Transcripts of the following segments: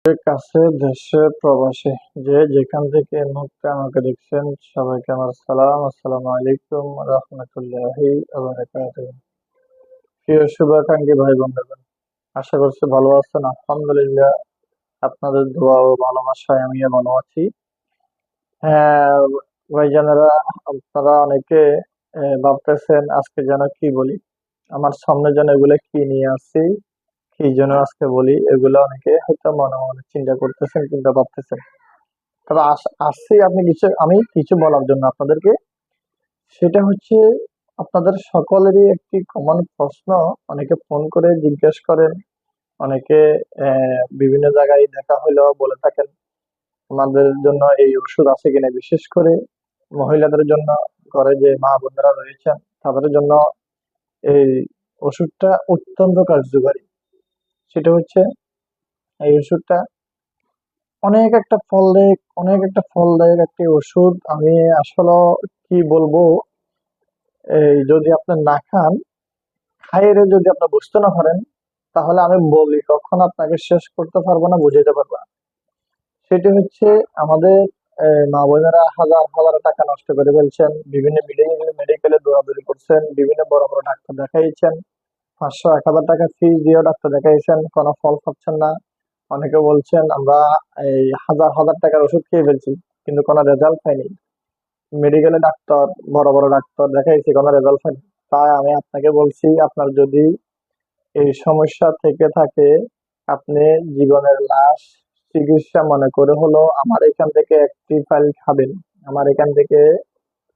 কাছে দেশে প্রবাসে যে যেখান থেকে এই মুহূর্তে আমাকে দেখছেন সবাইকে আমার সালাম। আসসালামু আলাইকুম রহমতুল্লাহি ওয়া বারাকাতুহু। প্রিয় শুভাকাঙ্ক্ষী ভাই বোনেরা, আশা করছি ভালো আছেন। আলহামদুলিল্লাহ, আপনাদের দোয়া ও ভালোবাসায় আমিও ভালো আছি। হ্যাঁ ভাইজানেরা, আপনারা অনেকে ভাবতেছেন আজকে যেন কি বলি, আমার সামনে যেন এগুলো কি নিয়ে আসছি, কি যেন আজকে বলি, এগুলো অনেকে হয়তো মনে মনে চিন্তা করতেছেন কিংবা ভাবতেছেন। তবে আসছি আমি কিছু বলার জন্য আপনাদেরকে। সেটা হচ্ছে, আপনাদের সকলেরই একটি কমন প্রশ্ন। অনেকে ফোন করে জিজ্ঞেস করেন, অনেকে বিভিন্ন জায়গায় দেখা হইলেও বলে থাকেন আমাদের জন্য এই ওষুধ আছে কিনা। বিশেষ করে মহিলাদের জন্য, ঘরে যে মা বোনেরা রয়েছেন তাদের জন্য এই ওষুধটা অত্যন্ত কার্যকারী। সেটা হচ্ছে, এই ওষুধটা অনেক একটা ফলদায়ক একটি ওষুধ। আমি আসলে কি বলবো, এই যদি আপনি না খান, খাইয়ে যদি আপনি বুঝতে না পারেন, তাহলে আমি বলি কখন আপনাকে শেষ করতে পারবো না, বুঝাইতে পারবো না। সেটি হচ্ছে, আমাদের মা বোনেরা হাজার হাজার টাকা নষ্ট করে ফেলছেন, বিভিন্ন মেডিকেলে দৌড়াদৌড়ি করছেন, বিভিন্ন বড় বড় ডাক্তার দেখাইছেন, 500-1000 টাকা ফিস দিয়েও ডাক্তার দেখাইছেন, কোনো ফল পাচ্ছেন না। অনেকে বলছেন আমরা এই হাজার হাজার টাকার ওষুধ খেয়ে ফেলছি, কিন্তু কোনো রেজাল্ট পাইনি। মেডিকেলে ডাক্তার, বড় বড় ডাক্তার দেখাইছি, কোনো রেজাল্ট পাইনি। তাই আমি আপনাকে বলছি, আপনার যদি এই সমস্যা থেকে থাকে, আপনি জীবনের লাশ চিকিৎসা মনে করে হলো আমার এখান থেকে একটি ফাইল খাবেন। আমার এখান থেকে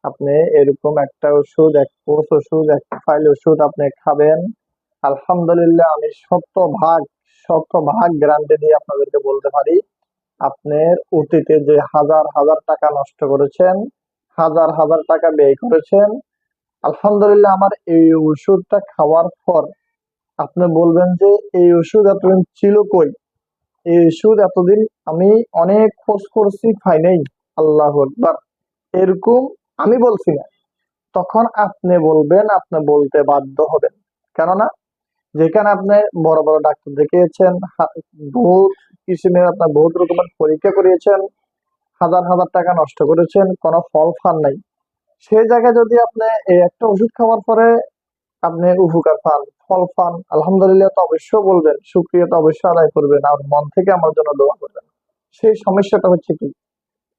আপনি এরকম একটা ওষুধ, এক কোর্স ওষুধ, এক ফাইল ওষুধ আপনি খাবেন। আলহামদুলিল্লাহ, আমি শতভাগ গ্যারান্টি দিয়ে আপনাদেরকে বলতে পারি, আপনার অতীতে যে হাজার হাজার টাকা নষ্ট করেছেন, হাজার হাজার টাকা ব্যয় করেছেন, আলহামদুলিল্লাহ আমার এই ওষুধটা খাওয়ার পর আপনি বলবেন যে এই ওষুধ এতদিন ছিল কই। এই ওষুধ এতদিন আমি অনেক খোঁজ করছি, পাই নাই। আল্লাহ আকবার। এরকম আমি বলছি না, তখন আপনি বলবেন, আপনি বলতে বাধ্য হবেন। কেননা যেখানে আপনি বড় বড় ডাক্তার দেখিয়েছেন, বহুত কিসিমের আপনার বহুত রকমের পরীক্ষা করিয়েছেন, হাজার হাজার টাকা নষ্ট করেছেন, কোনো ফল পান নাই। সেই জায়গায় যদি আপনি এই একটা ওষুধ খাওয়ার পরে আপনি উপকার পান, ফল পান, আলহামদুলিল্লাহ তো অবশ্যই বলবেন, শুকরিয়া তো অবশ্যই আদায় করবেন, আর মন থেকে আমার জন্য দোয়া করবেন। সেই সমস্যাটা হচ্ছে কি,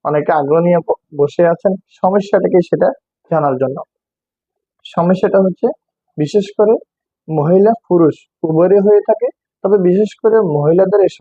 অনেকে আগ্রহ নিয়ে বসে আছেন সমস্যাটা কি সেটা জানার জন্য। সমস্যাটা হচ্ছে, বিশেষ করে মহিলা পুরুষ উভয়েরই হয়ে থাকে, তবে বিশেষ করে মহিলাদের এই